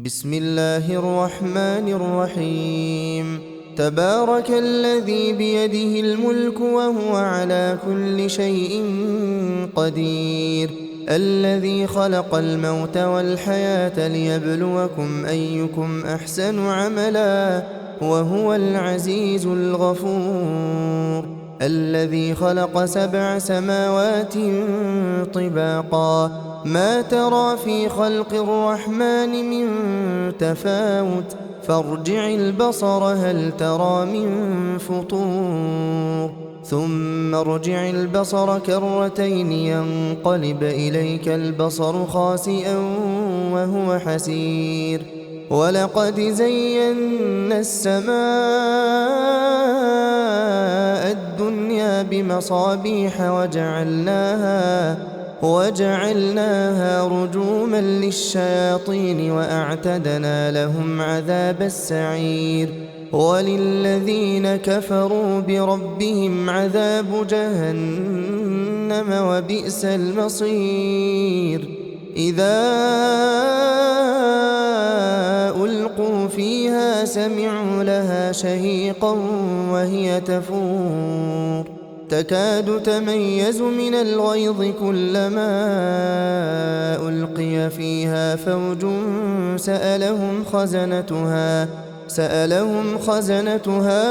بسم الله الرحمن الرحيم. تبارك الذي بيده الملك وهو على كل شيء قدير، الذي خلق الموت والحياة ليبلوكم أيكم أحسن عملا وهو العزيز الغفور. الذي خلق 7 سماوات طباقا، ما ترى في خلق الرحمن من تفاوت، فارجع البصر هل ترى من فطور، ثم ارجع البصر كرتين ينقلب إليك البصر خاسئا وهو حسير. ولقد زينا السماء الدنيا بمصابيح وجعلناها رجوما للشياطين وأعتدنا لهم عذاب السعير. وللذين كفروا بربهم عذاب جهنم وبئس المصير. إذا ألقوا فيها سمعوا لها شهيقا وهي تفور، تكاد تميز من الغيظ كلما ألقي فيها فوج سألهم خزنتها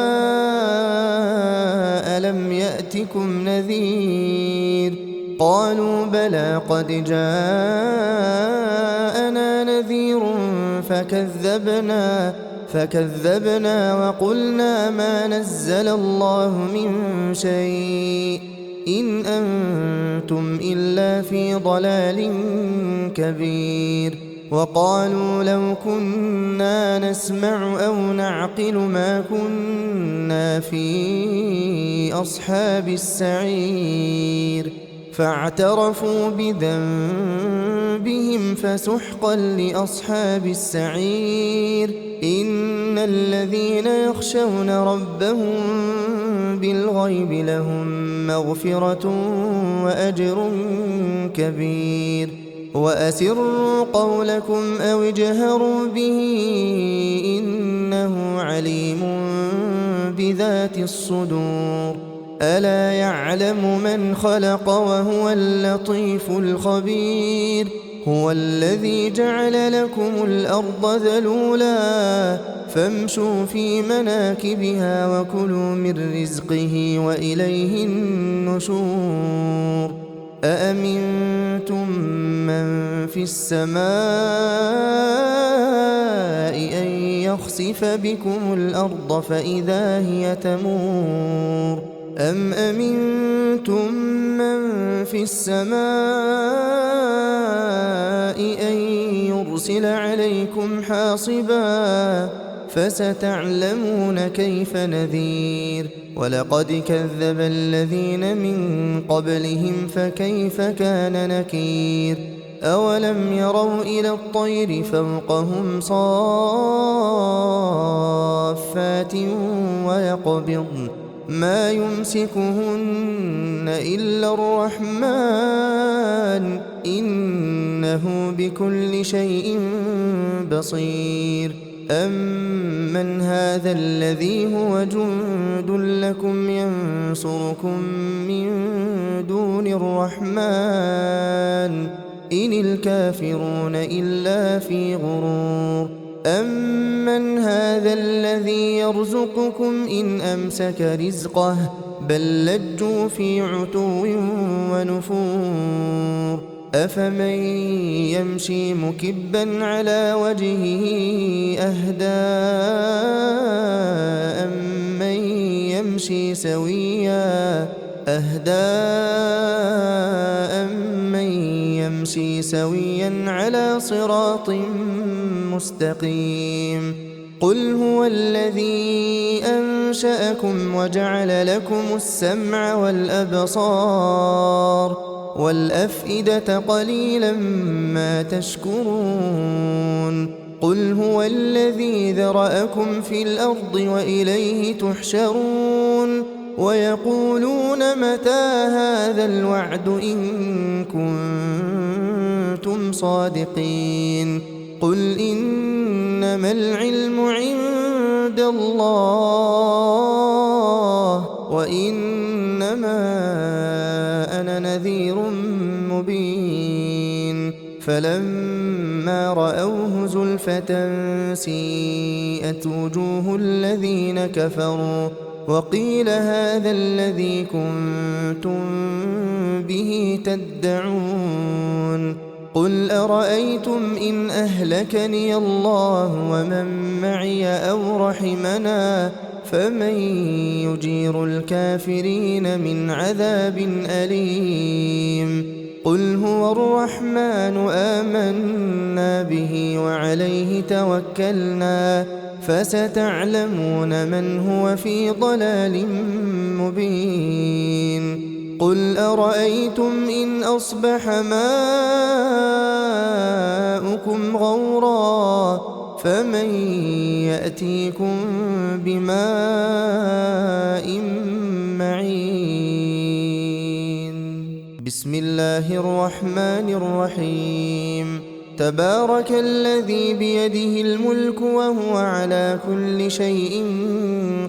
ألم يأتكم نذير؟ قالوا بلى قد جاءنا نذير فكذبنا وقلنا ما نزل الله من شيء إن أنتم إلا في ضلال كبير. وقالوا لو كنا نسمع أو نعقل ما كنا في أصحاب السعير. فاعترفوا بذنبهم فسحقا لأصحاب السعير. إن الذين يخشون ربهم بالغيب لهم مغفرة وأجر كبير. وأسروا قولكم أو اجهروا به إنه عليم بذات الصدور. ألا يعلم من خلق وهو اللطيف الخبير. هو الذي جعل لكم الأرض ذلولا فامشوا في مناكبها وكلوا من رزقه وإليه النشور. أأمنتم من في السماء أن يخسف بكم الأرض فإذا هي تمور، أم أمنتم من في السماء أن يرسل عليكم حاصبا فستعلمون كيف نذير. ولقد كذب الذين من قبلهم فكيف كان نكير. أولم يروا إلى الطير فوقهم صافات ويقبضن ما يمسكهن إلا الرحمن إنه بكل شيء بصير. أمن هذا الذي هو جند لكم ينصركم من دون الرحمن إن الكافرون إلا في غرور. أمن هذا الذي يرزقكم إن أمسك رزقه بل لجوا في عتو ونفور. أفمن يمشي مكبا على وجهه أهدى أمن يمشي سويا على صراط مستقيم. قل هو الذي أنشأكم وجعل لكم السمع والأبصار والأفئدة قليلا ما تشكرون. قل هو الذي ذرأكم في الأرض وإليه تحشرون. ويقولون متى هذا الوعد إن كنتم صادقين. قل إن إنما العلم عند الله وإنما أنا نذير مبين فلما رأوه زلفة سيئت وجوه الذين كفروا وقيل هذا الذي كنتم به تدعون قل أرأيتم إن أهلكني الله ومن معي أو رحمنا فمن يجير الكافرين من عذاب أليم قل هو الرحمن آمنا به وعليه توكلنا فستعلمون من هو في ضلال مبين قل أرأيتم إن أصبح ماؤكم غورا فمن يأتيكم بماء معين بسم الله الرحمن الرحيم تبارك الذي بيده الملك وهو على كل شيء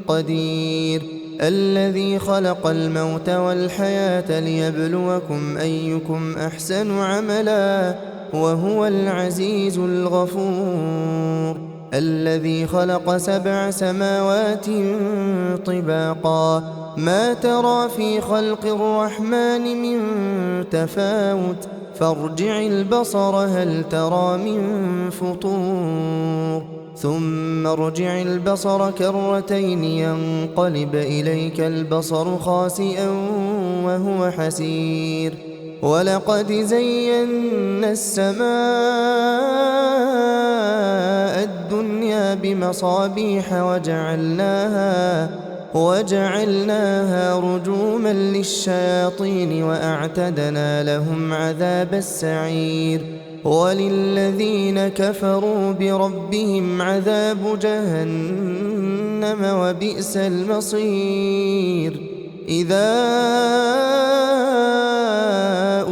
قدير الذي خلق الموت والحياة ليبلوكم أيكم أحسن عملا وهو العزيز الغفور الذي خلق 7 سماوات طباقا ما ترى في خلق الرحمن من تفاوت فارجع البصر هل ترى من فطور ثم ارجع البصر كرتين ينقلب إليك البصر خاسئا وهو حسير ولقد زينا السماء الدنيا بمصابيح وجعلناها رجوما للشياطين وأعتدنا لهم عذاب السعير وللذين كفروا بربهم عذاب جهنم وبئس المصير إذا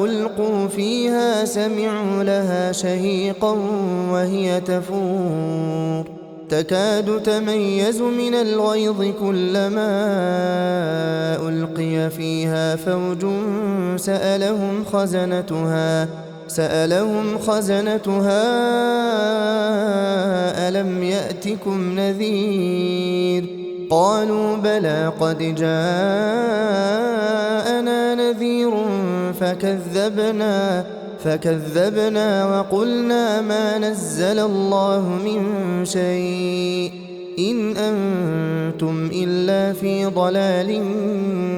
ألقوا فيها سمعوا لها شهيقا وهي تفور تكاد تميز من الغيظ كلما ألقي فيها فوج سألهم خزنتها ألم يأتكم نذير قالوا بلى قد جاءنا نذير فكذبنا وقلنا ما نزل الله من شيء إن أنتم إلا في ضلال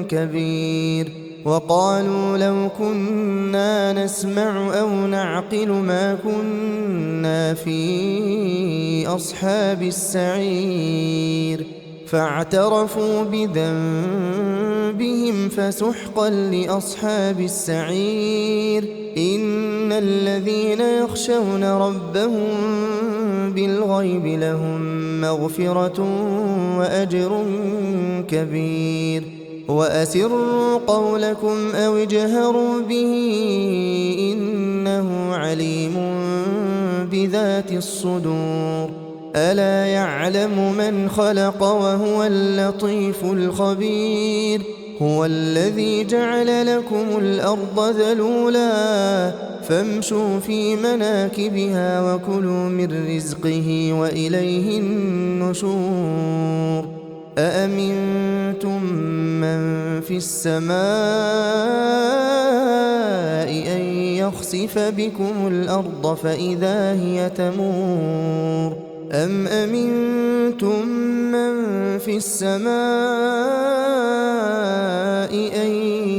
كبير وقالوا لو كنا نسمع أو نعقل ما كنا في أصحاب السعير فاعترفوا بذنبهم فسحقا لأصحاب السعير إن الذين يخشون ربهم بالغيب لهم مغفرة وأجر كبير وأسروا قولكم أو اجهروا به إنه عليم بذات الصدور ألا يعلم من خلق وهو اللطيف الخبير هو الذي جعل لكم الأرض ذلولا فامشوا في مناكبها وكلوا من رزقه وإليه النشور أأمنتم من في السماء أن يخسف بكم الأرض فإذا هي تمور أم أمنتم من في السماء أن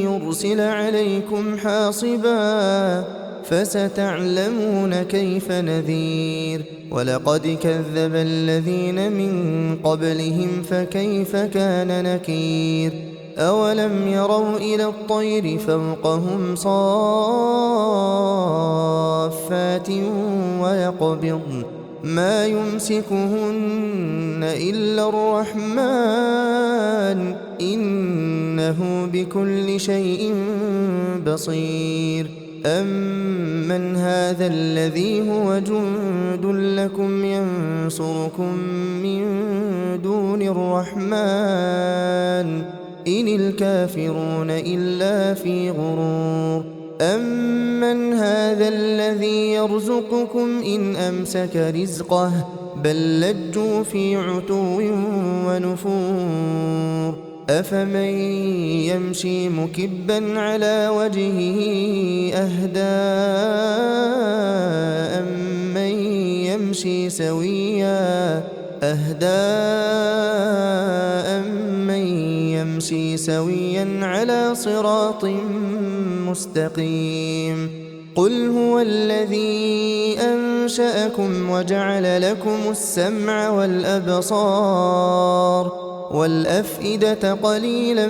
يرسل عليكم حاصبا فستعلمون كيف نذير ولقد كذب الذين من قبلهم فكيف كان نكير أولم يروا إلى الطير فوقهم صافات ويقبضن ما يمسكهن إلا الرحمن إنه بكل شيء بصير أَمَّنْ هَذَا الَّذِي هُوَ جُندٌ لَّكُمْ يَنصُرُكُم مِّن دُونِ الرَّحْمَٰنِ إِنِ الْكَافِرُونَ إِلَّا فِي غُرُورٍ أَمَّنْ هَذَا الَّذِي يَرْزُقُكُمْ إِنْ أَمْسَكَ رِزْقَهُ بَل لَّجُّوا فِي عُتُوٍّ وَنُفُورٍ أَفَمَن يَمْشِي مُكِبًّا عَلَىٰ وَجْهِهِ أَهْدَىٰ أَمَّن يَمْشِي سَوِيًّا عَلَىٰ صِرَاطٍ مُّسْتَقِيمٍ قُلْ هُوَ الَّذِي أَنشَأَكُمْ وَجَعَلَ لَكُمُ السَّمْعَ وَالْأَبْصَارَ وَالْأَفْئِدَةَ قَلِيلًا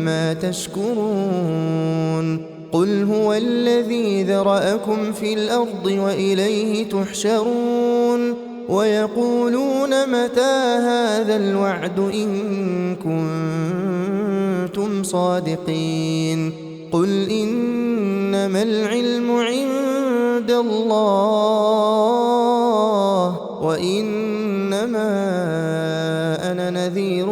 مَّا تَشْكُرُونَ قُلْ هُوَ الَّذِي ذَرَأَكُمْ فِي الْأَرْضِ وَإِلَيْهِ تُحْشَرُونَ وَيَقُولُونَ مَتَىٰ هَٰذَا الْوَعْدُ إِن كُنتُمْ صَادِقِينَ قُلْ إِنَّمَا الْعِلْمُ عِندَ اللَّهِ وَإِنَّمَا أَنَا نَذِيرٌ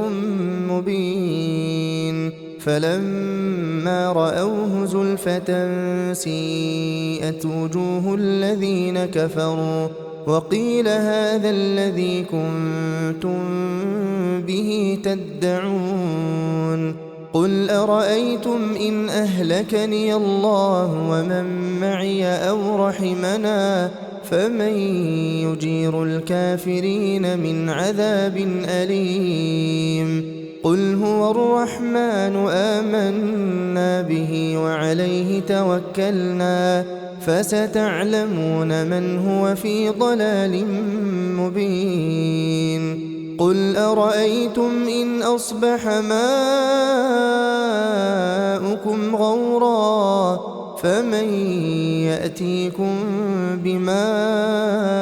مُّبِينٌ فَلَمَّا رَأَوْهُ زُلْفَةً سِيئَتْ وُجُوهُ الَّذِينَ كَفَرُوا وَقِيلَ هَٰذَا الَّذِي كُنتُم بِهِ تَدَّعُونَ قُلْ أَرَأَيْتُمْ إِنْ أَهْلَكَنِيَ اللَّهُ وَمَن مَّعِيَ أَوْ رَحِمَنَا فَمَن يُجِيرُ الْكَافِرِينَ مِنْ عَذَابٍ أَلِيمٍ قُلْ هُوَ الرَّحْمَٰنُ آمَنَّا بِهِ وَعَلَيْهِ تَوَكَّلْنَا فَسَتَعْلَمُونَ مَنْ هُوَ فِي ضَلَالٍ مُّبِينٍ قُلْ أَرَأَيْتُمْ إِنْ أَصْبَحَ مَاؤُكُمْ غَوْرًا فَمَن يَأْتِيكُم بِمَاءٍ